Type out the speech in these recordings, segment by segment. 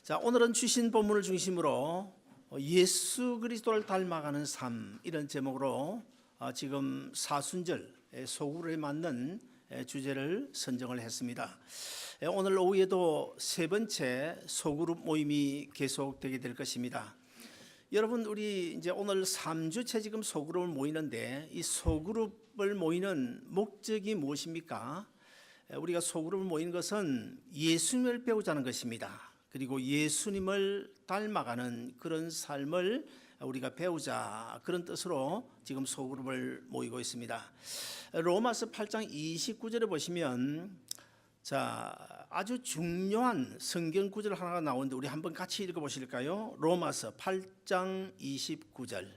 자, 오늘은 주신 본문을 중심으로 예수 그리스도를 닮아가는 삶, 이런 제목으로 지금 사순절 소그룹에 맞는 주제를 선정을 했습니다. 오늘 오후에도 세 번째 소그룹 모임이 계속되게 될 것입니다. 여러분, 우리 이제 오늘 3주째 지금 소그룹을 모이는데, 이 소그룹을 모이는 목적이 무엇입니까? 우리가 소그룹을 모이는 것은 예수님을 배우자는 것입니다. 그리고 예수님을 닮아가는 그런 삶을 우리가 배우자, 그런 뜻으로 지금 소그룹을 모이고 있습니다. 로마서 8장 29절에 보시면 아주 중요한 성경 구절 하나가 나오는데 우리 한번 같이 읽어보실까요? 로마서 8장 29절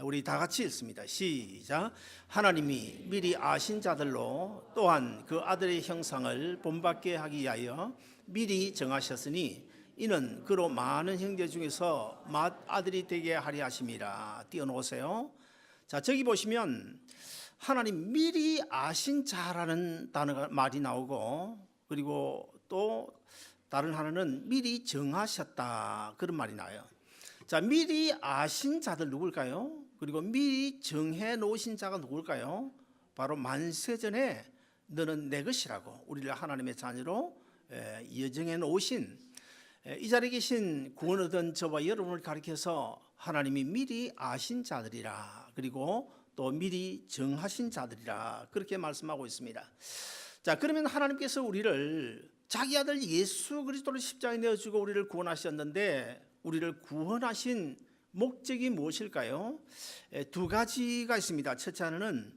우리 다 같이 읽습니다. 시작. 하나님이 미리 아신 자들로 또한 그 아들의 형상을 본받게 하기 위하여 미리 정하셨으니 이는 그로 많은 형제 중에서 맏아들이 되게 하려 하심이라. 띄워놓으세요. 자, 저기 보시면 하나님 미리 아신 자라는 단어가 말이 나오고, 그리고 또 다른 하나는 미리 정하셨다, 그런 말이 나와요. 자, 미리 아신 자들 누굴까요? 그리고 미리 정해 놓으신 자가 누굴까요? 바로 만세전에 너는 내 것이라고 우리를 하나님의 자녀로 예정해 놓으신, 이 자리에 계신 구원 얻은 저와 여러분을 가리켜서 하나님이 미리 아신 자들이라, 그리고 또 미리 정하신 자들이라, 그렇게 말씀하고 있습니다. 자, 그러면 하나님께서 우리를 자기 아들 예수 그리스도를 십자가에 내어주고 우리를 구원하셨는데, 우리를 구원하신 목적이 무엇일까요? 두 가지가 있습니다. 첫째 하나는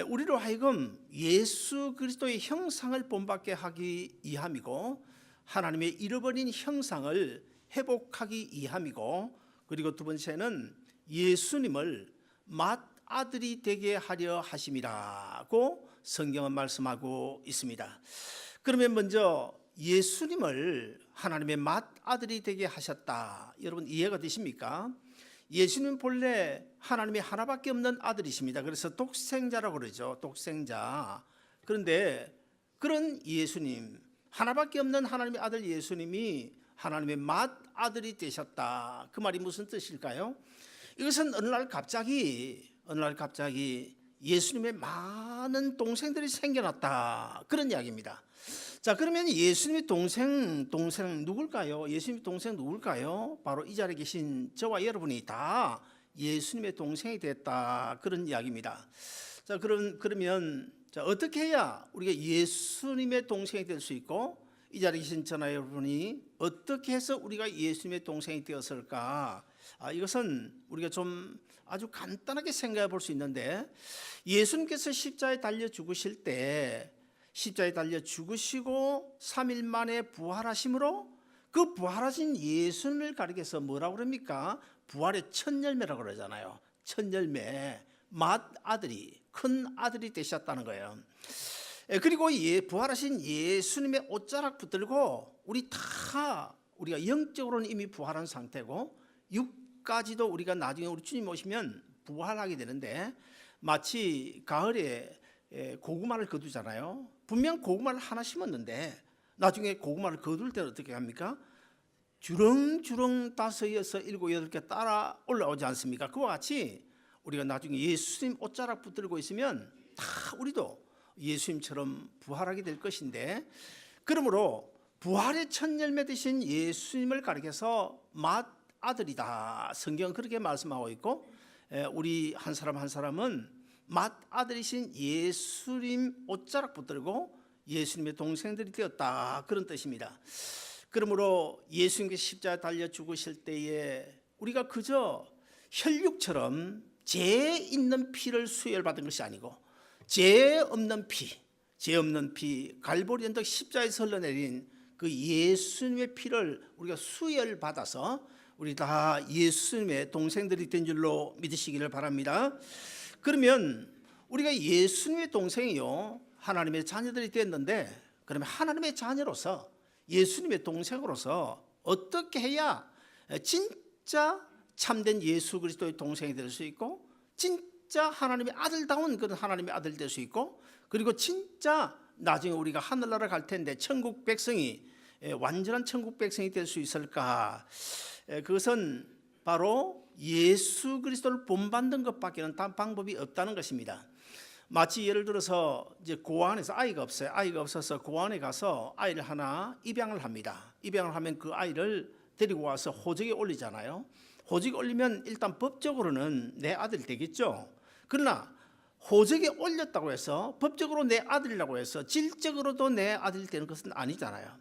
우리로 하여금 예수 그리스도의 형상을 본받게 하기 위함이고, 하나님의 잃어버린 형상을 회복하기 위함이고, 그리고 두 번째는 예수님을 맏아들이 되게 하려 하심이라고 성경은 말씀하고 있습니다. 그러면 먼저 예수님을 하나님의 맏아들이 되게 하셨다, 여러분 이해가 되십니까? 예수님은 본래 하나님의 하나밖에 없는 아들이십니다. 그래서 독생자라고 그러죠. 독생자. 그런데 그런 예수님, 하나밖에 없는 하나님의 아들 예수님이 하나님의 맏아들이 되셨다, 그 말이 무슨 뜻일까요? 이것은 어느 날 갑자기 예수님의 많은 동생들이 생겨났다, 그런 이야기입니다. 자, 그러면 예수님의 동생 누굴까요? 예수님의 동생 누굴까요? 바로 이 자리에 계신 저와 여러분이 다 예수님의 동생이 됐다, 그런 이야기입니다. 자, 그러면 어떻게 해야 우리가 예수님의 동생이 될 수 있고, 이 자리에 계신 저와 여러분이 어떻게 해서 우리가 예수님의 동생이 되었을까? 이것은 우리가 좀 아주 간단하게 생각해 볼 수 있는데, 예수님께서 십자가에 달려 죽으실 때, 십자가에 달려 죽으시고 3일 만에 부활하심으로, 그 부활하신 예수님을 가리켜서 뭐라고 그럽니까? 부활의 첫 열매라고 그러잖아요. 첫 열매, 맏아들이, 큰 아들이 되셨다는 거예요. 그리고 부활하신 예수님의 옷자락 붙들고 우리가 영적으로는 이미 부활한 상태고, 육까지도 우리가 나중에 우리 주님 오시면 부활하게 되는데, 마치 가을에 고구마를 거두잖아요. 분명 고구마를 하나 심었는데 나중에 고구마를 거둘 때는 어떻게 합니까? 주렁주렁 5, 6, 7, 8개 따라 올라오지 않습니까? 그와 같이 우리가 나중에 예수님 옷자락 붙들고 있으면 다 우리도 예수님처럼 부활하게 될 것인데, 그러므로 부활의 첫 열매 되신 예수님을 가리켜서 맏아들이다, 성경은 그렇게 말씀하고 있고, 우리 한 사람 한 사람은 맏아들이신 예수님 옷자락 붙들고 예수님의 동생들이 되었다, 그런 뜻입니다. 그러므로 예수님께서 십자가에 달려 죽으실 때에 우리가 그저 혈육처럼 죄 있는 피를 수혈받은 것이 아니고, 죄 없는 피, 갈보리 언덕 십자가에서 흘러내린 그 예수님의 피를 우리가 수혈받아서 우리 다 예수님의 동생들이 된 줄로 믿으시기를 바랍니다. 그러면 우리가 예수님의 동생이요, 하나님의 자녀들이 됐는데, 그러면 하나님의 자녀로서, 예수님의 동생으로서 어떻게 해야 진짜 참된 예수 그리스도의 동생이 될 수 있고, 진짜 하나님의 아들다운 그런 하나님의 아들 될 수 있고, 그리고 진짜 나중에 우리가 하늘나라 갈 텐데 천국 백성이 완전한 천국 백성이 될 수 있을까? 그것은 바로 예수 그리스도를 본받는 것밖에는 단 방법이 없다는 것입니다. 마치 예를 들어서 이제 고아원에서 아이가 없어요. 아이가 없어서 고아원에 가서 아이를 하나 입양을 합니다. 입양을 하면 그 아이를 데리고 와서 호적에 올리잖아요. 호적에 올리면 일단 법적으로는 내 아들이 되겠죠. 그러나 호적에 올렸다고 해서 법적으로 내 아들이라고 해서 질적으로도 내 아들이 되는 것은 아니잖아요.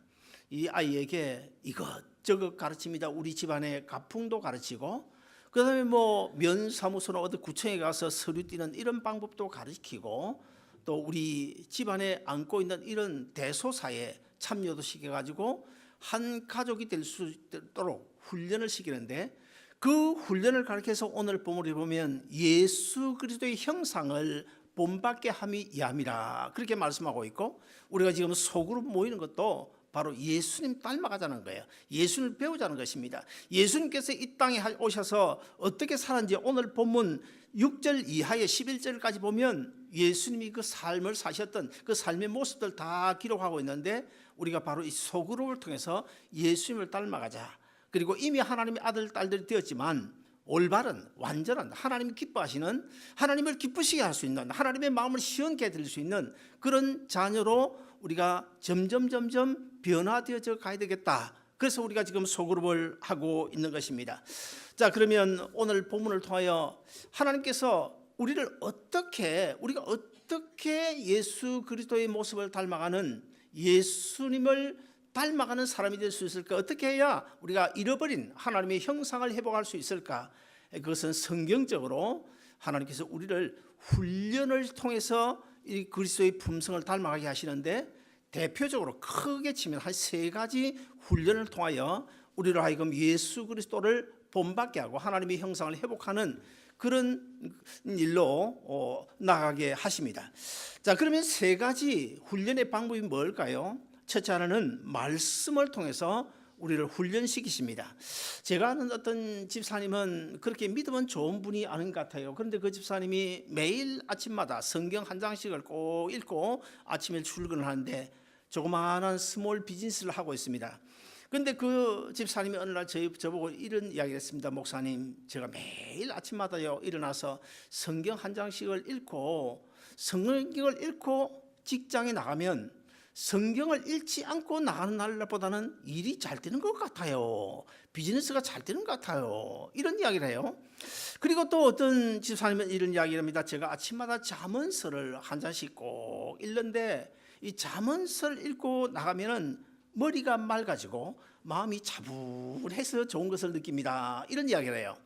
이 아이에게 이것저것 가르칩니다. 우리 집안의 가풍도 가르치고, 그 다음에 뭐 면사무소나 어디 구청에 가서 서류 띄는 이런 방법도 가르치고, 또 우리 집안에 안고 있는 이런 대소사에 참여도 시켜가지고 한 가족이 될 수 있도록 훈련을 시키는데, 그 훈련을 가르쳐서 오늘 본문에 보면 예수 그리스도의 형상을 본받게 함이 이함이라 그렇게 말씀하고 있고, 우리가 지금 소그룹 모이는 것도 바로 예수님 닮아가자는 거예요. 예수님을 배우자는 것입니다. 예수님께서 이 땅에 오셔서 어떻게 살았는지 오늘 본문 6절 이하의 11절까지 보면 예수님이 그 삶을 사셨던 그 삶의 모습들 다 기록하고 있는데, 우리가 바로 이 소그룹을 통해서 예수님을 닮아가자. 그리고 이미 하나님의 아들 딸들이 되었지만 올바른 완전한 하나님이 기뻐하시는, 하나님을 기쁘시게 할 수 있는, 하나님의 마음을 시원케 해드릴 수 있는 그런 자녀로 우리가 점점 변화되어져 가야 되겠다. 그래서 우리가 지금 소그룹을 하고 있는 것입니다. 자, 그러면 오늘 본문을 통하여 하나님께서 우리가 어떻게 예수 그리스도의 모습을 닮아가는, 예수님을 닮아가는 사람이 될 수 있을까? 어떻게 해야 우리가 잃어버린 하나님의 형상을 회복할 수 있을까? 그것은 성경적으로 하나님께서 우리를 훈련을 통해서 이 그리스도의 품성을 닮아가게 하시는데, 대표적으로 크게 치면 한 세 가지 훈련을 통하여 우리로 하여금 예수 그리스도를 본받게 하고 하나님의 형상을 회복하는 그런 일로 나가게 하십니다. 자, 그러면 세 가지 훈련의 방법이 뭘까요? 첫째 하나는 말씀을 통해서 우리를 훈련시키십니다. 제가 아는 어떤 집사님은 그렇게 믿으면 좋은 분이 아닌 것 같아요. 그런데 그 집사님이 매일 아침마다 성경 한 장씩을 꼭 읽고 아침에 출근을 하는데 조그마한 스몰 비즈니스를 하고 있습니다. 그런데 그 집사님이 어느 날 저보고 이런 이야기를 했습니다. 목사님, 제가 매일 아침마다요 일어나서 성경 한 장씩을 읽고 직장에 나가면 성경을 읽지 않고 나가는 날보다는 일이 잘 되는 것 같아요. 비즈니스가 잘 되는 것 같아요. 이런 이야기를 해요. 그리고 또 어떤 집사님은 이런 이야기를 합니다. 제가 아침마다 잠언서를 한 장씩 꼭 읽는데 이 잠언서를 읽고 나가면은 머리가 맑아지고 마음이 차분해서 좋은 것을 느낍니다. 이런 이야기를 해요.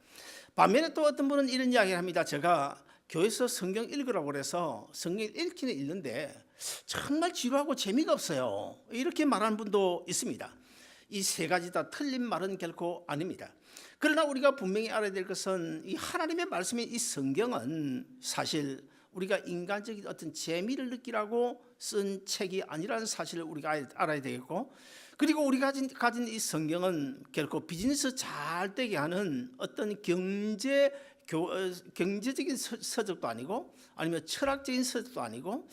반면에 또 어떤 분은 이런 이야기를 합니다. 제가 교회에서 성경 읽으라고 그래서 성경 읽기는 읽는데 정말 지루하고 재미가 없어요. 이렇게 말하는 분도 있습니다. 이 세 가지 다 틀린 말은 결코 아닙니다. 그러나 우리가 분명히 알아야 될 것은 이 하나님의 말씀인 이 성경은 사실 우리가 인간적인 어떤 재미를 느끼라고 쓴 책이 아니라는 사실을 우리가 알아야 되겠고, 그리고 우리가 가진 이 성경은 결코 비즈니스 잘 되게 하는 어떤 경제적인 서적도 아니고, 아니면 철학적인 서적도 아니고,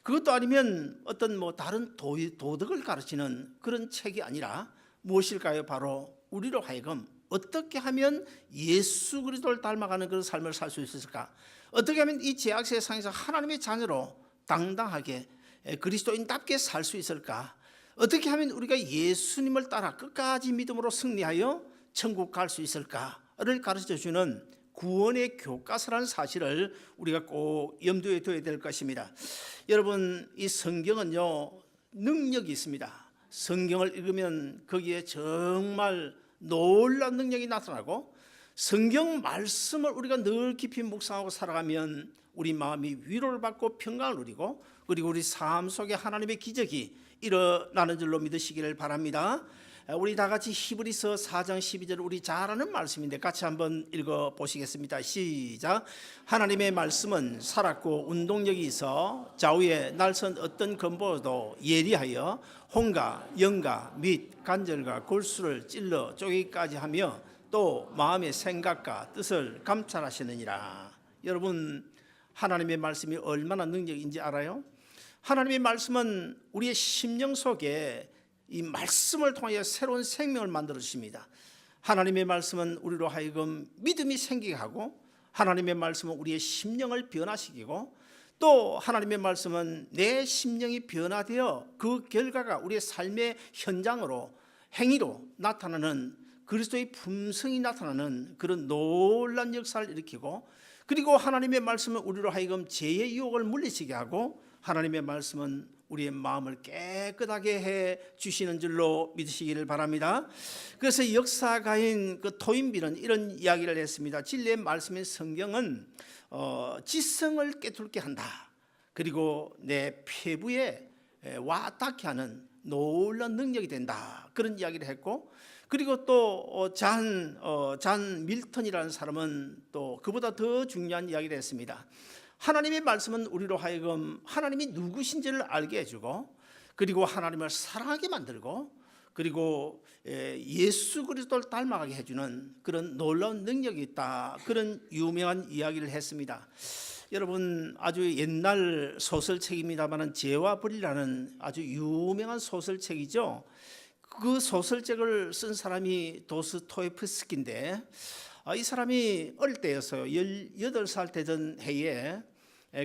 그것도 아니면 어떤 다른 도덕을 가르치는 그런 책이 아니라 무엇일까요? 바로 우리로 하여금 어떻게 하면 예수 그리스도를 닮아가는 그런 삶을 살 수 있을까? 어떻게 하면 이 죄악 세상에서 하나님의 자녀로 당당하게 그리스도인답게 살 수 있을까? 어떻게 하면 우리가 예수님을 따라 끝까지 믿음으로 승리하여 천국 갈 수 있을까를 가르쳐주는 구원의 교과서라는 사실을 우리가 꼭 염두에 둬야 될 것입니다. 여러분, 이 성경은요 능력이 있습니다. 성경을 읽으면 거기에 정말 놀라운 능력이 나타나고, 성경 말씀을 우리가 늘 깊이 묵상하고 살아가면 우리 마음이 위로를 받고 평강을 누리고, 그리고 우리 삶 속에 하나님의 기적이 일어나는 줄로 믿으시기를 바랍니다. 우리 다 같이 히브리서 4장 12절 우리 잘 아는 말씀인데 같이 한번 읽어보시겠습니다. 시작. 하나님의 말씀은 살았고 운동력이 있어 좌우에 날선 어떤 검보도 예리하여 혼과 영과 및 관절과 골수를 찔러 쪼개기까지 하며 또 마음의 생각과 뜻을 감찰하시느니라. 여러분, 하나님의 말씀이 얼마나 능력인지 알아요? 하나님의 말씀은 우리의 심령 속에 이 말씀을 통하여 새로운 생명을 만들어 주십니다. 하나님의 말씀은 우리로 하여금 믿음이 생기게 하고, 하나님의 말씀은 우리의 심령을 변화시키고, 또 하나님의 말씀은 내 심령이 변화되어 그 결과가 우리의 삶의 현장으로, 행위로 나타나는, 그리스도의 품성이 나타나는 그런 놀라운 역사를 일으키고, 그리고 하나님의 말씀은 우리로 하여금 죄의 유혹을 물리치게 하고, 하나님의 말씀은 우리의 마음을 깨끗하게 해 주시는 줄로 믿으시기를 바랍니다. 그래서 역사가인 그 토인비는 이런 이야기를 했습니다. 진리의 말씀인 성경은 지성을 깨뚫게 한다. 그리고 내 폐부에 와 닿게 하는 놀라운 능력이 된다. 그런 이야기를 했고, 그리고 또 잔 밀턴이라는 사람은 또 그보다 더 중요한 이야기를 했습니다. 하나님의 말씀은 우리로 하여금 하나님이 누구신지를 알게 해주고, 그리고 하나님을 사랑하게 만들고, 그리고 예수 그리스도를 닮아가게 해주는 그런 놀라운 능력이 있다. 그런 유명한 이야기를 했습니다. 여러분, 아주 옛날 소설책입니다만 죄와 벌이라는 아주 유명한 소설책이죠. 그 소설책을 쓴 사람이 도스토옙스키인데, 이 사람이 어릴 때였어요. 18살 되던 해에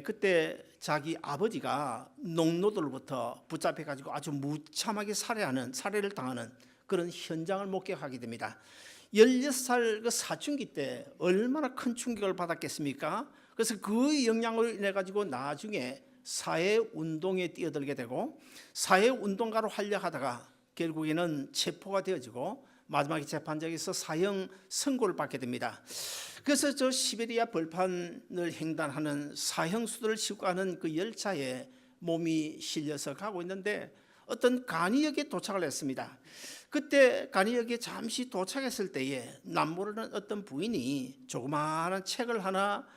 그때 자기 아버지가 농노들로부터 붙잡혀가지고 아주 무참하게 살해를 당하는 그런 현장을 목격하게 됩니다. 16살 그 사춘기 때 얼마나 큰 충격을 받았겠습니까? 그래서 그 영향으로 인해 가지고 나중에 사회운동에 뛰어들게 되고, 사회운동가로 활약하다가 결국에는 체포가 되어지고 마지막에 재판장에서 사형 선고를 받게 됩니다. 그래서 저 시베리아 벌판을 횡단하는 사형수들을 싣고 가는 그 열차에 몸이 실려서 가고 있는데 어떤 간이역에 도착을 했습니다. 그때 간이역에 잠시 도착했을 때에 남모르는 어떤 부인이 조그마한 책을 하나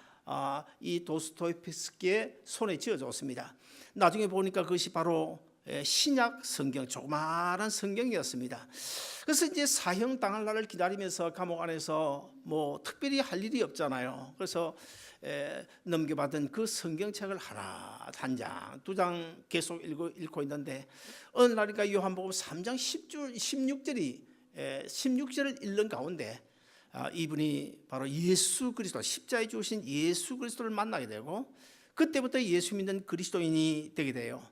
이 도스토옙스키의 손에 쥐어줬습니다. 나중에 보니까 그것이 바로 신약 성경, 조그마한 성경이었습니다. 그래서 이제 사형 당할 날을 기다리면서 감옥 안에서 뭐 특별히 할 일이 없잖아요. 그래서 넘겨받은 그 성경책을 하나, 한 장, 두 장 계속 읽고 있는데, 어느 날이니까 요한복음 3장 16절을 읽는 가운데 이분이 바로 예수 그리스도, 십자가에 죽으신 예수 그리스도를 만나게 되고, 그때부터 예수 믿는 그리스도인이 되게 돼요.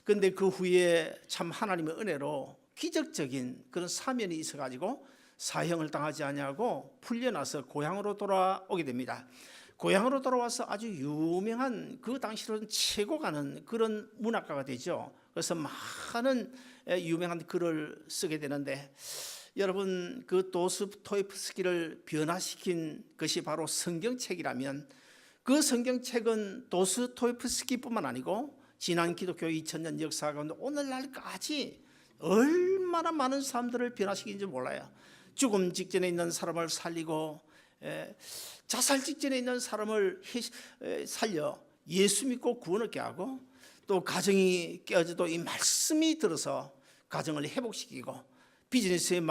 그런데 그 후에 참 하나님의 은혜로 기적적인 그런 사면이 있어가지고 사형을 당하지 아니하고 풀려나서 고향으로 돌아오게 됩니다. 고향으로 돌아와서 아주 유명한, 그 당시로는 최고 가는 그런 문학가가 되죠. 그래서 많은 유명한 글을 쓰게 되는데, 여러분, 그 도스토옙스키를 변화시킨 것이 바로 성경책이라면, 그 성경책은 도스토옙스키뿐만 아니고 지난 기독교 2000년 역사 가운데 오늘날까지 얼마나 많은 사람들을 변화시키는지 몰라요. 죽음 직전에 있는 사람을 살리고, 자살 직전에 있는 사람을 살려 예수 믿고 구원 얻게 하고, 또 가정이 깨어져도 이 말씀이 들어서 가정을 회복시키고, 비즈니스의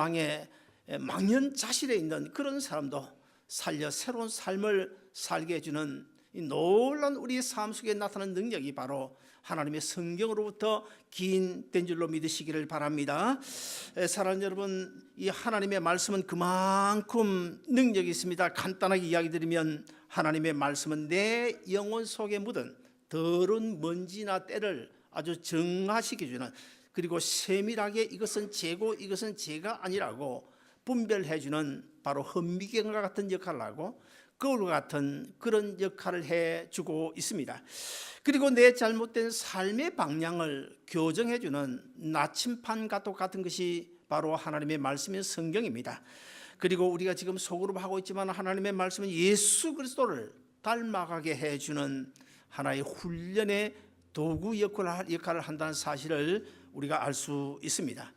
망연자실에 있는 그런 사람도 살려 새로운 삶을 살게 해주는 이 놀라운 우리의 삶 속에 나타나는 능력이 바로 하나님의 성경으로부터 기인된 줄로 믿으시기를 바랍니다. 사랑하는 여러분, 이 하나님의 말씀은 그만큼 능력이 있습니다. 간단하게 이야기 드리면, 하나님의 말씀은 내 영혼 속에 묻은 더러운 먼지나 때를 아주 정화시켜주는, 그리고 세밀하게 이것은 죄고 이것은 죄가 아니라고 분별해주는 바로 현미경과 같은 역할을 하고, 거울과 같은 그런 역할을 해주고 있습니다. 그리고 내 잘못된 삶의 방향을 교정해주는 나침판과 똑같은 것이 바로 하나님의 말씀인 성경입니다. 그리고 우리가 지금 속으로 하고 있지만 하나님의 말씀은 예수 그리스도를 닮아가게 해주는 하나의 훈련의 도구 역할을 한다는 사실을 우리가 알 수 있습니다.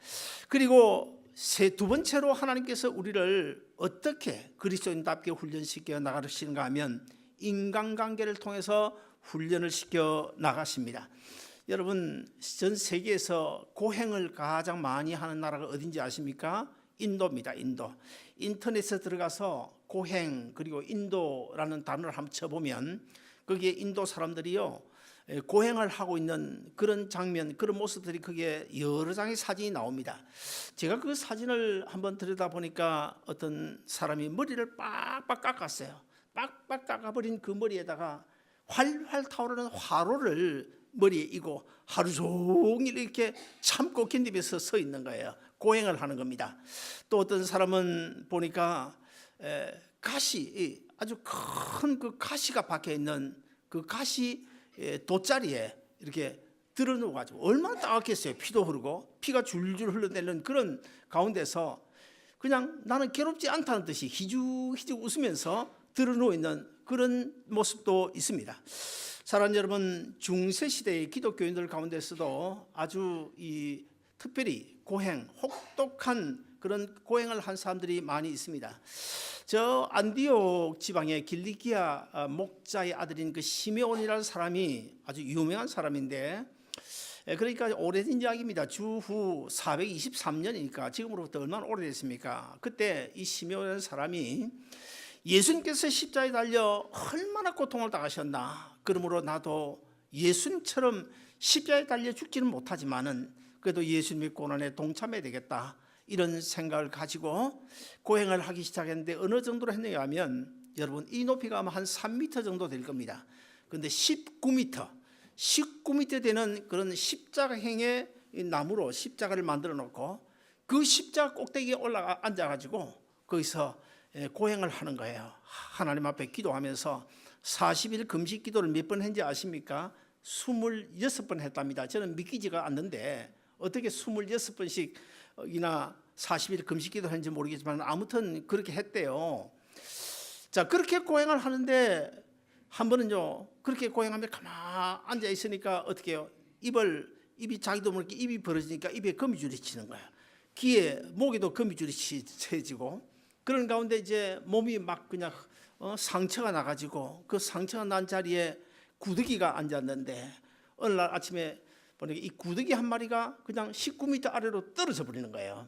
그리고 두 번째로 하나님께서 우리를 어떻게 그리스도인답게 훈련시켜 나가시는가 하면, 인간관계를 통해서 훈련을 시켜 나가십니다. 여러분, 전 세계에서 고행을 가장 많이 하는 나라가 어딘지 아십니까? 인도입니다. 인도. 인터넷에 들어가서 고행 그리고 인도라는 단어를 한번 쳐보면 거기에 인도 사람들이요, 고행을 하고 있는 그런 장면, 그런 모습들이 거기에 여러 장의 사진이 나옵니다. 제가 그 사진을 한번 들여다보니까 어떤 사람이 머리를 빡빡 깎았어요. 빡빡 깎아버린 그 머리에다가 활활 타오르는 화로를 머리에 이고 하루 종일 이렇게 참고 견디면서 서 있는 거예요. 고행을 하는 겁니다. 또 어떤 사람은 보니까 가시, 아주 큰 그 가시가 박혀 있는 그 가시 돗자리에 이렇게 들어누워 가지고, 얼마나 따갑겠어요. 피도 흐르고 피가 줄줄 흘러내리는 그런 가운데서 그냥 나는 괴롭지 않다는 듯이 희죽희죽 웃으면서 들어누워 있는 그런 모습도 있습니다. 사랑하는 여러분, 중세 시대의 기독교인들 가운데서도 아주 특별히 고행, 혹독한 그런 고행을 한 사람들이 많이 있습니다. 저 안디옥 지방의 길리기아 목자의 아들인 그 시메온이라는 사람이 아주 유명한 사람인데, 그러니까 오래된 이야기입니다. 주후 423년이니까 지금으로부터 얼마나 오래됐습니까? 그때 이 시메온이라는 사람이 예수님께서 십자가에 달려 얼마나 고통을 당하셨나, 그러므로 나도 예수님처럼 십자가에 달려 죽지는 못하지만은 그래도 예수님의 고난에 동참해야 되겠다, 이런 생각을 가지고 고행을 하기 시작했는데, 어느 정도로 했느냐 하면 여러분, 이 높이가 아마 한 3m 정도 될 겁니다. 그런데 19m 되는 그런 십자가형의 나무로 십자가를 만들어 놓고 그 십자가 꼭대기에 올라가 앉아가지고 거기서 고행을 하는 거예요. 하나님 앞에 기도하면서 40일 금식 기도를 몇 번 했는지 아십니까? 26번 했답니다. 저는 믿기지가 않는데 어떻게 26번씩이나 40일 금식 기도를 했는지 모르겠지만 아무튼 그렇게 했대요. 자, 그렇게 고행을 하는데 한 번은요, 그렇게 고행하며 가만히 앉아 있으니까 어떻게 해요? 입이 자기도 모르게 입이 벌어지니까 입에 거미줄이 치는 거야. 귀에, 목에도 거미줄이 쳐지고, 그런 가운데 이제 몸이 막 그냥 상처가 나가지고 그 상처가 난 자리에 구더기가 앉았는데, 어느 날 아침에 보니까 이 구더기 한 마리가 그냥 19m 아래로 떨어져 버리는 거예요.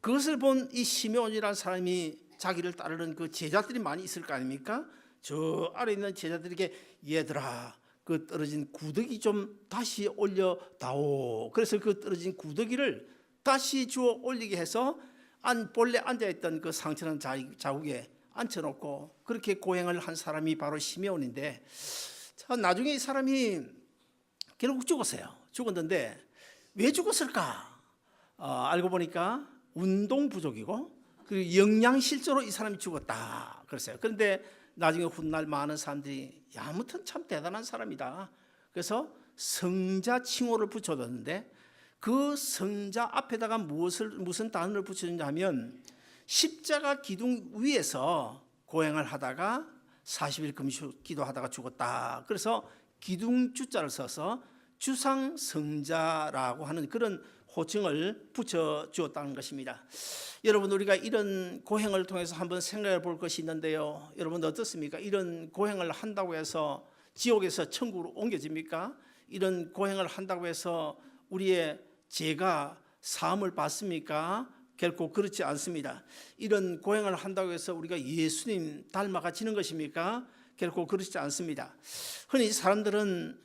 그것을 본 이 시메온이라는 사람이 자기를 따르는 그 제자들이 많이 있을 거 아닙니까? 저 아래 있는 제자들에게, 얘들아, 그 떨어진 구더기 좀 다시 올려다오. 그래서 그 떨어진 구더기를 다시 주워 올리게 해서 본래 앉아있던 그 상처난 자국에 앉혀놓고 그렇게 고행을 한 사람이 바로 시메온인데, 나중에 이 사람이 결국 죽었는데 왜 죽었을까? 알고 보니까 운동 부족이고 그리고 영양실조로 이 사람이 죽었다 그랬어요. 그런데 나중에 훗날 많은 사람들이, 야, 아무튼 참 대단한 사람이다, 그래서 성자 칭호를 붙여줬는데, 그 성자 앞에다가 무슨 단어를 붙여줬냐 하면, 십자가 기둥 위에서 고행을 하다가 40일 금식 기도하다가 죽었다, 그래서 기둥 주자를 써서 주상성자라고 하는 그런 호칭을 붙여주었다는 것입니다. 여러분, 우리가 이런 고행을 통해서 한번 생각해 볼 것이 있는데요, 여러분 어떻습니까? 이런 고행을 한다고 해서 지옥에서 천국으로 옮겨집니까? 이런 고행을 한다고 해서 우리의 죄가 사함을 받습니까? 결코 그렇지 않습니다. 이런 고행을 한다고 해서 우리가 예수님 닮아가지는 것입니까? 결코 그렇지 않습니다. 흔히 사람들은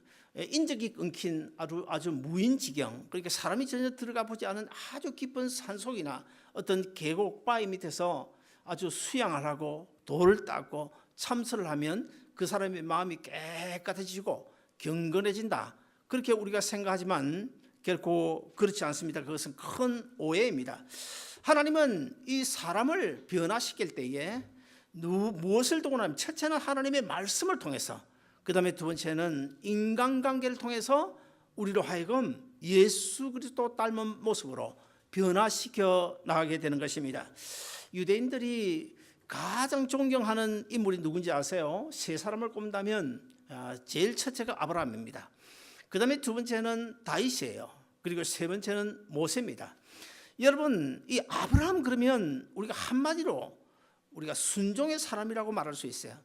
인적이 끊긴 아주 무인지경, 그러니까 사람이 전혀 들어가 보지 않은 아주 깊은 산속이나 어떤 계곡 바위 밑에서 아주 수양을 하고 돌을 닦고 참선을 하면 그 사람의 마음이 깨끗해지고 경건해진다, 그렇게 우리가 생각하지만 결코 그렇지 않습니다. 그것은 큰 오해입니다. 하나님은 이 사람을 변화시킬 때에 무엇을 도구나 하면, 첫째는 하나님의 말씀을 통해서, 그 다음에 두 번째는 인간관계를 통해서 우리로 하여금 예수 그리스도 닮은 모습으로 변화시켜 나가게 되는 것입니다. 유대인들이 가장 존경하는 인물이 누군지 아세요? 세 사람을 꼽는다면 제일 첫째가 아브라함입니다. 그 다음에 두 번째는 다윗이에요. 그리고 세 번째는 모세입니다. 여러분, 이 아브라함 그러면 우리가 한마디로 우리가 순종의 사람이라고 말할 수 있어요.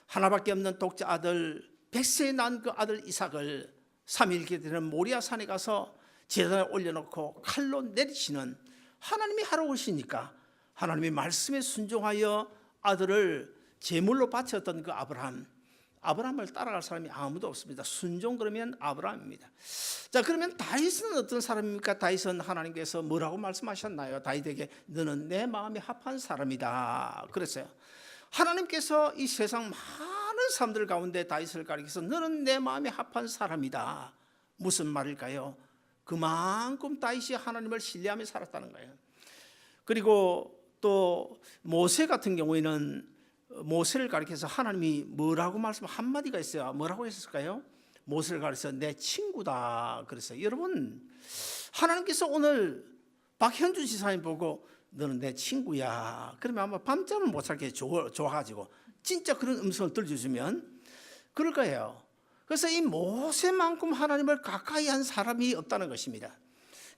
하나밖에 없는 독자 아들, 100세에 난 그 아들 이삭을 3일 되는 모리아산에 가서 제단에 올려놓고 칼로 내리치는, 하나님이 하라고 하시니까 하나님의 말씀에 순종하여 아들을 제물로 바쳤던 그 아브라함 아브라함을 따라갈 사람이 아무도 없습니다. 순종 그러면 아브라함입니다. 자, 그러면 다윗은 어떤 사람입니까? 다윗은 하나님께서 뭐라고 말씀하셨나요? 다윗에게 너는 내 마음에 합한 사람이다 그랬어요. 하나님께서 이 세상 많은 사람들 가운데 다윗을 가리켜서 너는 내 마음에 합한 사람이다. 무슨 말일까요? 그만큼 다윗이 하나님을 신뢰하며 살았다는 거예요. 그리고 또 모세 같은 경우에는 모세를 가리켜서 하나님이 뭐라고 말씀 한마디가 있어요. 뭐라고 했을까요? 모세를 가리켜서 내 친구다 그랬어요. 여러분, 하나님께서 오늘 박현주 지사님 보고 너는 내 친구야 그러면 아마 밤잠을 못 살게 좋아가지고 진짜 그런 음성을 들려주면 그럴 거예요. 그래서 이 모세만큼 하나님을 가까이 한 사람이 없다는 것입니다.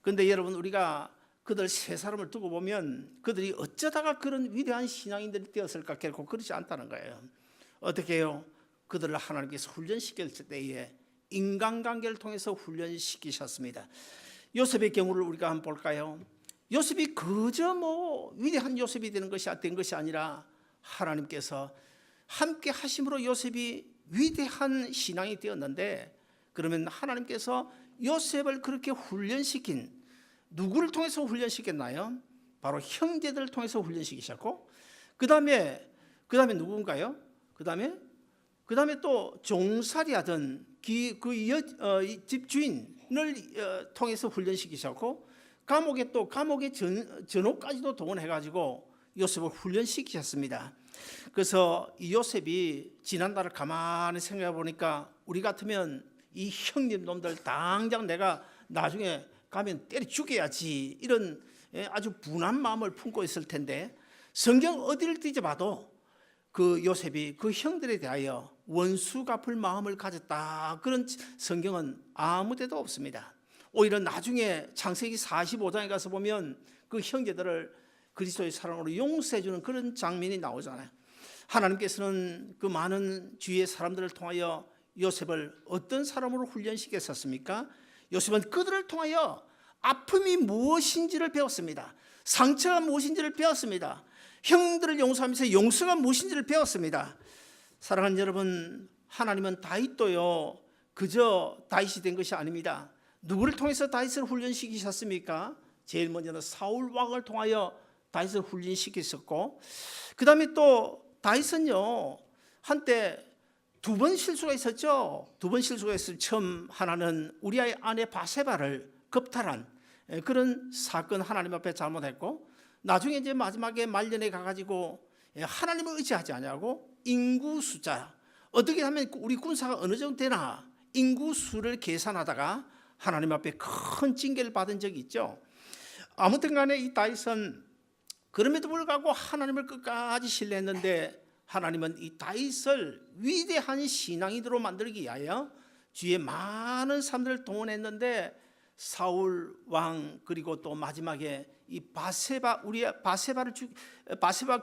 그런데 여러분, 우리가 그들 세 사람을 두고 보면 그들이 어쩌다가 그런 위대한 신앙인들이 되었을까? 결코 그렇지 않다는 거예요. 어떻게 해요? 그들을 하나님께서 훈련시켰을 때에 인간관계를 통해서 훈련시키셨습니다. 요셉의 경우를 우리가 한번 볼까요? 요셉이 그저 위대한 요셉이 된 것이 아니라 하나님께서 함께 하심으로 요셉이 위대한 신앙이 되었는데, 그러면 하나님께서 요셉을 그렇게 훈련시킨 누구를 통해서 훈련시켰나요? 바로 형제들을 통해서 훈련시키셨고, 그 다음에 누군가요? 그 다음에 또 종살이하던 집 주인을 통해서 훈련시키셨고, 감옥의 전호까지도 동원해가지고 요셉을 훈련시키셨습니다. 그래서 이 요셉이 지난날을 가만히 생각해 보니까 우리 같으면 이 형님 놈들 당장 내가 나중에 가면 때려 죽여야지 이런 아주 분한 마음을 품고 있을 텐데, 성경 어디를 뒤져봐도 그 요셉이 그 형들에 대하여 원수 갚을 마음을 가졌다 그런 성경은 아무 데도 없습니다. 오히려 나중에 창세기 45장에 가서 보면 그 형제들을 그리스도의 사랑으로 용서해 주는 그런 장면이 나오잖아요. 하나님께서는 그 많은 주위의 사람들을 통하여 요셉을 어떤 사람으로 훈련시켰었습니까? 요셉은 그들을 통하여 아픔이 무엇인지를 배웠습니다. 상처가 무엇인지를 배웠습니다. 형들을 용서하면서 용서가 무엇인지를 배웠습니다. 사랑하는 여러분, 하나님은 다윗도요 그저 다윗이 된 것이 아닙니다. 누구를 통해서 다윗을 훈련시키셨습니까? 제일 먼저는 사울 왕을 통하여 다윗을 훈련시켰었고, 그 다음에 또 다윗은요 한때 두 번 실수가 있었죠. 두 번 실수가 있었죠. 처음 하나는 우리아의 아내 바세바를 겁탈한 그런 사건 하나님 앞에 잘못했고, 나중에 이제 마지막에 말년에 가가지고 하나님을 의지하지 않냐고 인구 숫자 어떻게 하면 우리 군사가 어느 정도 되나 인구 수를 계산하다가 하나님 앞에 큰 징계를 받은 적이 있죠. 아무튼 간에 이 다윗은 그럼에도 불구하고 하나님을 끝까지 신뢰했는데, 하나님은 이 다윗을 위대한 신앙인으로 만들기 위하여 주위에 많은 사람들을 동원했는데, 사울 왕 그리고 또 마지막에 이 바세바를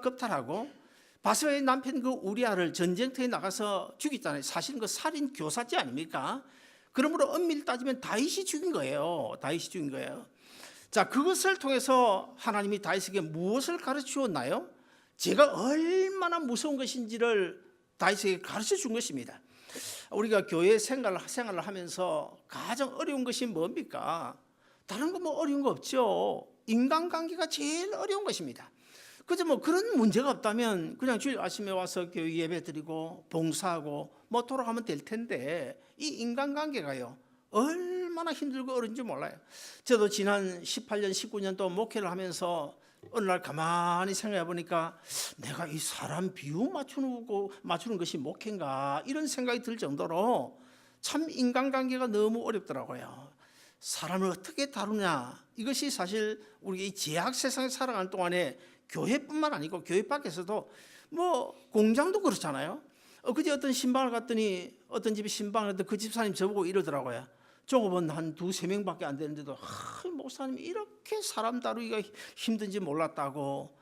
겁탈하고 바세바의 남편 그 우리아를 전쟁터에 나가서 죽였잖아요. 사실은 그 살인 교사죄 아닙니까? 그러므로 엄밀히 따지면 다윗이 죽인 거예요. 자, 그것을 통해서 하나님이 다윗에게 무엇을 가르치었나요? 제가 얼마나 무서운 것인지를 다윗에게 가르쳐 준 것입니다. 우리가 교회 생활을 하면서 가장 어려운 것이 뭡니까? 다른 거 어려운 거 없죠. 인간관계가 제일 어려운 것입니다. 그저 그런 문제가 없다면 그냥 주일 아침에 와서 교회 예배 드리고 봉사하고 돌아가면 될 텐데, 이 인간관계가요 얼마나 힘들고 어려운지 몰라요. 저도 지난 18년 19년 또 목회를 하면서 어느 날 가만히 생각해 보니까 내가 이 사람 비유 맞추는 것이 목회인가 이런 생각이 들 정도로 참 인간관계가 너무 어렵더라고요. 사람을 어떻게 다루냐, 이것이 사실 우리 이 제약 세상에 살아가는 동안에 교회뿐만 아니고 교회 밖에서도 공장도 그렇잖아요. 그제 어떤 신방을 갔더니 어떤 집에 신방을 갔더니 그 집사님 저보고 이러더라고요. 종업원 한 2-3명밖에 안 되는데도 목사님 이렇게 사람 다루기가 힘든지 몰랐다고.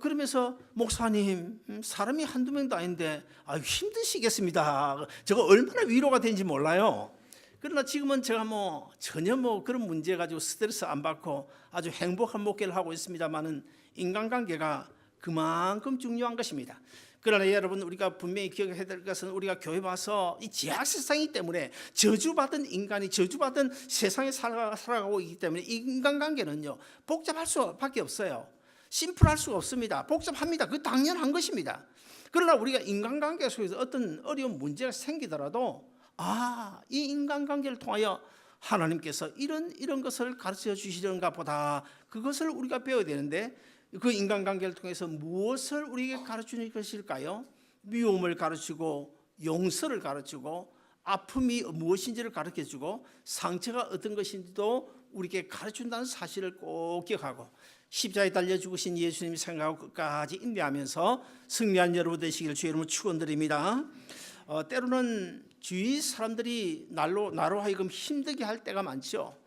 그러면서 목사님 사람이 한두 명도 아닌데 힘드시겠습니다. 저거 얼마나 위로가 되는지 몰라요. 그러나 지금은 제가 전혀 그런 문제 가지고 스트레스 안 받고 아주 행복한 목회를 하고 있습니다만은 인간관계가 그만큼 중요한 것입니다. 그러나 여러분, 우리가 분명히 기억해야 될 것은 우리가 교회 와서 이 죄악 세상이기 때문에 저주받은 인간이 저주받은 세상에 살아가고 있기 때문에 이 인간관계는요 복잡할 수밖에 없어요. 심플할 수가 없습니다. 복잡합니다. 그 당연한 것입니다. 그러나 우리가 인간관계 속에서 어떤 어려운 문제가 생기더라도 이 인간관계를 통하여 하나님께서 이런 것을 가르쳐 주시려는가 보다, 그것을 우리가 배워야 되는데 그 인간관계를 통해서 무엇을 우리에게 가르치는 것일까요? 미움을 가르치고 용서를 가르치고 아픔이 무엇인지를 가르쳐주고 상처가 어떤 것인지도 우리에게 가르친다는 사실을 꼭 기억하고 십자가에 달려 죽으신 예수님이 생각하고 끝까지 인내하면서 승리한 여러분 되시기를 주의 이름으로 축원드립니다. 때로는 주위 사람들이 나로 하여금 힘들게 할 때가 많죠.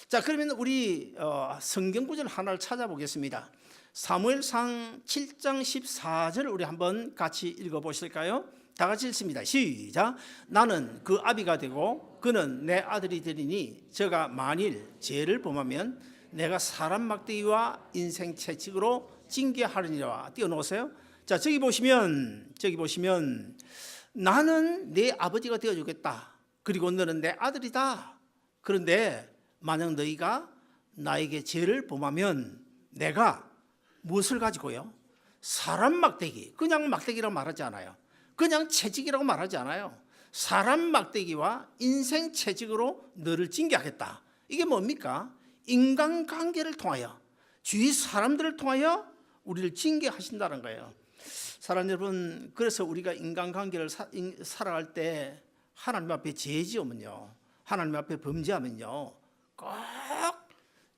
자, 그러면 우리 성경 구절 하나를 찾아보겠습니다. 사무엘상 7장 14절을 우리 한번 같이 읽어보실까요? 다 같이 읽습니다. 시작. 나는 그 아비가 되고 그는 내 아들이 되리니 저가 만일 죄를 범하면 내가 사람 막대기와 인생 채찍으로 징계하리니라. 띄워놓으세요. 자, 저기 보시면 나는 내 아버지가 되어주겠다. 그리고 너는 내 아들이다. 그런데 만약 너희가 나에게 죄를 범하면 내가 무엇을 가지고요? 사람 막대기, 그냥 막대기라고 말하지 않아요. 그냥 채찍이라고 말하지 않아요. 사람 막대기와 인생 채찍으로 너를 징계하겠다. 이게 뭡니까? 인간관계를 통하여, 주위 사람들을 통하여 우리를 징계하신다는 거예요. 사랑하는 여러분, 그래서 우리가 인간관계를 살아갈 때 하나님 앞에 죄 지으면요, 하나님 앞에 범죄하면요, 꼭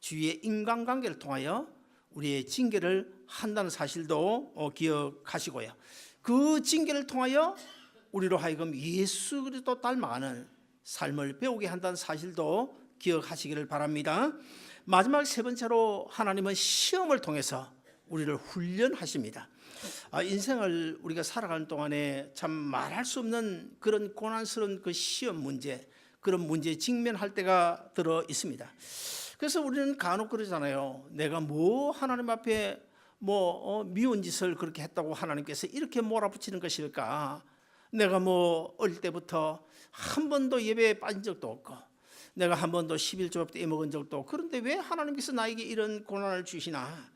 주위의 인간관계를 통하여 우리의 징계를 한다는 사실도 기억하시고요. 그 징계를 통하여 우리로 하여금 예수 그리스도 닮아가는 삶을 배우게 한다는 사실도 기억하시기를 바랍니다. 마지막 세 번째로 하나님은 시험을 통해서 우리를 훈련하십니다. 인생을 우리가 살아가는 동안에 참 말할 수 없는 그런 고난스러운 그 시험 문제, 그런 문제에 직면할 때가 들어 있습니다. 그래서 우리는 간혹 그러잖아요. 내가 하나님 앞에 미운 짓을 그렇게 했다고 하나님께서 이렇게 몰아붙이는 것일까? 내가 어릴 때부터 한 번도 예배에 빠진 적도 없고, 내가 한 번도 11조 떼먹은 적도 없고, 그런데 왜 하나님께서 나에게 이런 고난을 주시나?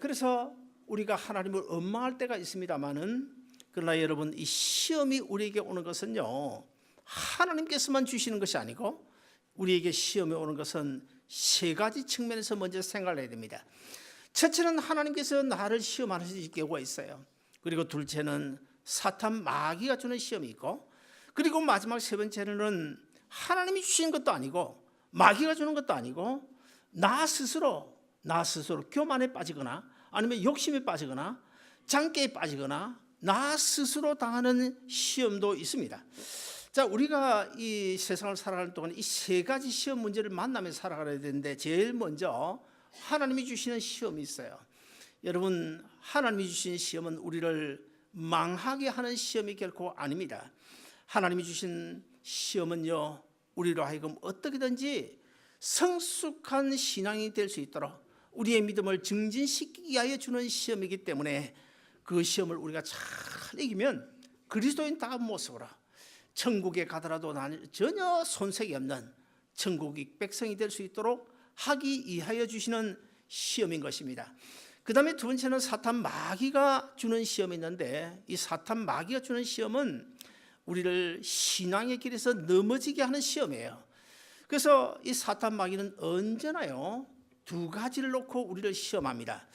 그래서 우리가 하나님을 원망할 때가 있습니다만은, 그러나 여러분, 이 시험이 우리에게 오는 것은요, 하나님께서만 주시는 것이 아니고 우리에게 시험이 오는 것은 세 가지 측면에서 먼저 생각을 해야 됩니다. 첫째는 하나님께서 나를 시험하실 경우가 있어요. 그리고 둘째는 사탄 마귀가 주는 시험이 있고, 그리고 마지막 세 번째는 하나님이 주시는 것도 아니고 마귀가 주는 것도 아니고 나 스스로 교만에 빠지거나 아니면 욕심에 빠지거나 장깨에 빠지거나 나 스스로 당하는 시험도 있습니다. 자, 우리가 이 세상을 살아가는 동안 이 세 가지 시험 문제를 만나면서 살아가야 되는데, 제일 먼저 하나님이 주시는 시험이 있어요. 여러분, 하나님이 주신 시험은 우리를 망하게 하는 시험이 결코 아닙니다. 하나님이 주신 시험은요, 우리로 하여금 어떻게든지 성숙한 신앙이 될 수 있도록 우리의 믿음을 증진시키기 위하여 주는 시험이기 때문에 그 시험을 우리가 잘 이기면 그리스도인다운 모습으로 천국에 가더라도 전혀 손색이 없는 천국의 백성이 될 수 있도록 하기 위하여 주시는 시험인 것입니다. 그 다음에 두 번째는 사탄 마귀가 주는 시험이 있는데, 이 사탄 마귀가 주는 시험은 우리를 신앙의 길에서 넘어지게 하는 시험이에요. 그래서 이 사탄 마귀는 언제나요, 두 가지를 놓고 우리를 시험합니다.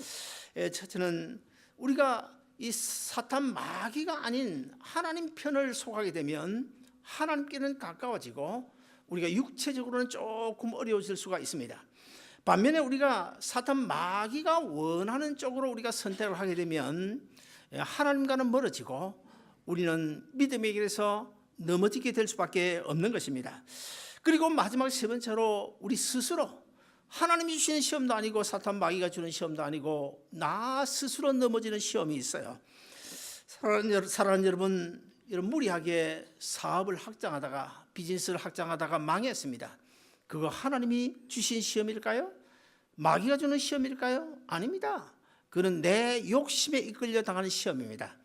첫째는 우리가 이 사탄 마귀가 아닌 하나님 편을 속하게 되면 하나님께는 가까워지고 우리가 육체적으로는 조금 어려워질 수가 있습니다. 반면에 우리가 사탄 마귀가 원하는 쪽으로 우리가 선택을 하게 되면 하나님과는 멀어지고 우리는 믿음의 길에서 넘어지게 될 수밖에 없는 것입니다. 그리고 마지막 세 번째로 우리 스스로, 하나님이 주시는 시험도 아니고 사탄 마귀가 주는 시험도 아니고 나 스스로 넘어지는 시험이 있어요. 사랑하는 여러분, 무리하게 사업을 확장하다가 비즈니스를 확장하다가 망했습니다. 그거 하나님이 주신 시험일까요? 마귀가 주는 시험일까요? 아닙니다. 그는 내 욕심에 이끌려 당하는 시험입니다.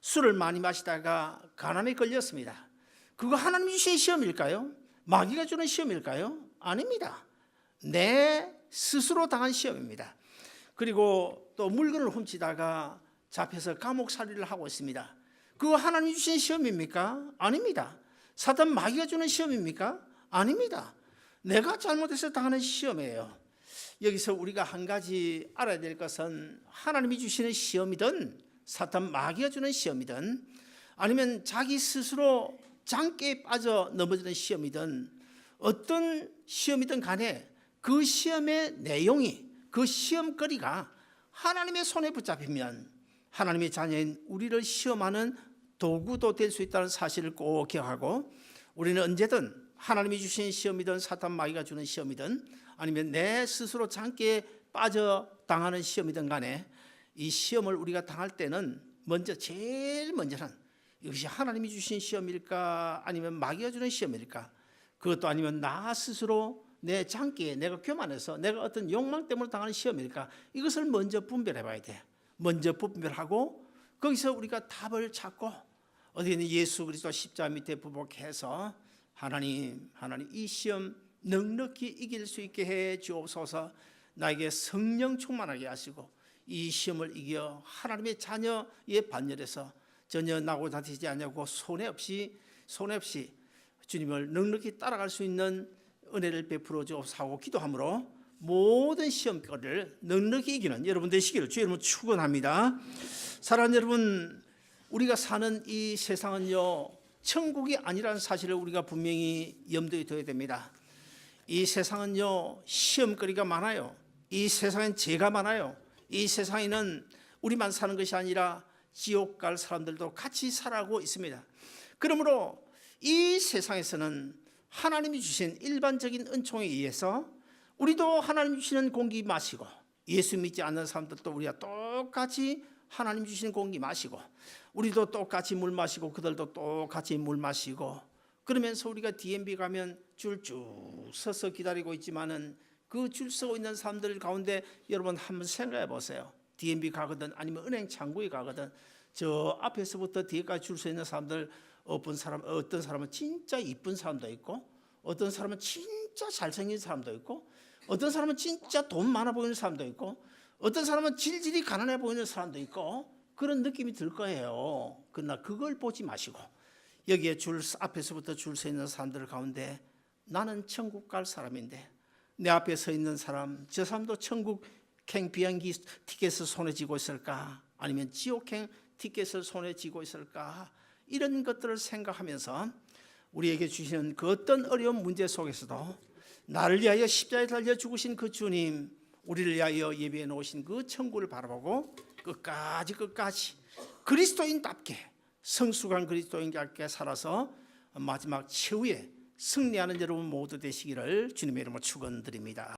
술을 많이 마시다가 간암에 걸렸습니다. 그거 하나님이 주신 시험일까요? 마귀가 주는 시험일까요? 아닙니다. 내 스스로 당한 시험입니다. 그리고 또 물건을 훔치다가 잡혀서 감옥살이를 하고 있습니다. 그거 하나님이 주신 시험입니까? 아닙니다. 사탄 마귀가 주는 시험입니까? 아닙니다. 내가 잘못해서 당하는 시험이에요. 여기서 우리가 한 가지 알아야 될 것은 하나님이 주시는 시험이든 사탄 마귀가 주는 시험이든 아니면 자기 스스로 장기에 빠져 넘어지는 시험이든 어떤 시험이든 간에 그 시험의 내용이, 그 시험거리가 하나님의 손에 붙잡히면 하나님의 자녀인 우리를 시험하는 도구도 될 수 있다는 사실을 꼭 기억하고, 우리는 언제든 하나님이 주신 시험이든 사탄 마귀가 주는 시험이든 아니면 내 스스로 장기에 빠져 당하는 시험이든 간에 이 시험을 우리가 당할 때는 제일 먼저는 이것이 하나님이 주신 시험일까 아니면 마귀가 주는 시험일까, 그것도 아니면 나 스스로 내 장기에 내가 교만해서 내가 어떤 욕망 때문에 당하는 시험일까, 이것을 먼저 분별해 봐야 돼. 먼저 분별하고 거기서 우리가 답을 찾고 어디는 예수 그리스도 십자가 밑에 부복해서 하나님 이 시험 넉넉히 이길 수 있게 해 주옵소서. 나에게 성령 충만하게 하시고 이 시험을 이겨 하나님의 자녀의 반열에서 전혀 나고 다치지 않냐고 손해 없이 주님을 넉넉히 따라갈 수 있는 은혜를 베풀어 주옵소서. 기도함으로 모든 시험거리를 넉넉히 이기는 여러분 되시기를 주의 이름으로 축원합니다. 사랑하는 여러분, 우리가 사는 이 세상은요 천국이 아니라는 사실을 우리가 분명히 염두에 둬야 됩니다. 이 세상은요 시험거리가 많아요. 이 세상엔 죄가 많아요. 이 세상에는 우리만 사는 것이 아니라 지옥 갈 사람들도 같이 살아가고 있습니다. 그러므로 이 세상에서는 하나님이 주신 일반적인 은총에 의해서 우리도 하나님 주시는 공기 마시고, 예수 믿지 않는 사람들도 우리가 똑같이 하나님 주시는 공기 마시고, 우리도 똑같이 물 마시고 그들도 똑같이 물 마시고, 그러면서 우리가 DMB 가면 줄 쭉 서서 기다리고 있지만은 그 줄 서고 있는 사람들 가운데 여러분 한번 생각해 보세요. DMB 가거든 아니면 은행 창구에 가거든 저 앞에서부터 뒤에까지 줄 서 있는 사람들, 어떤 사람은 진짜 이쁜 사람도 있고, 어떤 사람은 진짜 잘생긴 사람도 있고, 어떤 사람은 진짜 돈 많아 보이는 사람도 있고, 어떤 사람은 질질이 가난해 보이는 사람도 있고, 그런 느낌이 들 거예요. 그러나 그걸 보지 마시고 여기에 앞에서부터 줄 서 있는 사람들 가운데 나는 천국 갈 사람인데 내 앞에 서 있는 사람, 저 사람도 천국행 비행기 티켓을 손에 쥐고 있을까 아니면 지옥행 티켓을 손에 쥐고 있을까, 이런 것들을 생각하면서 우리에게 주시는 그 어떤 어려운 문제 속에서도 나를 위하여 십자가에 달려 죽으신 그 주님, 우리를 위하여 예비해 놓으신 그 천국을 바라보고 끝까지 그리스도인답게 성숙한 그리스도인답게 살아서 마지막 최후에 승리하는 여러분 모두 되시기를 주님의 이름으로 축원드립니다.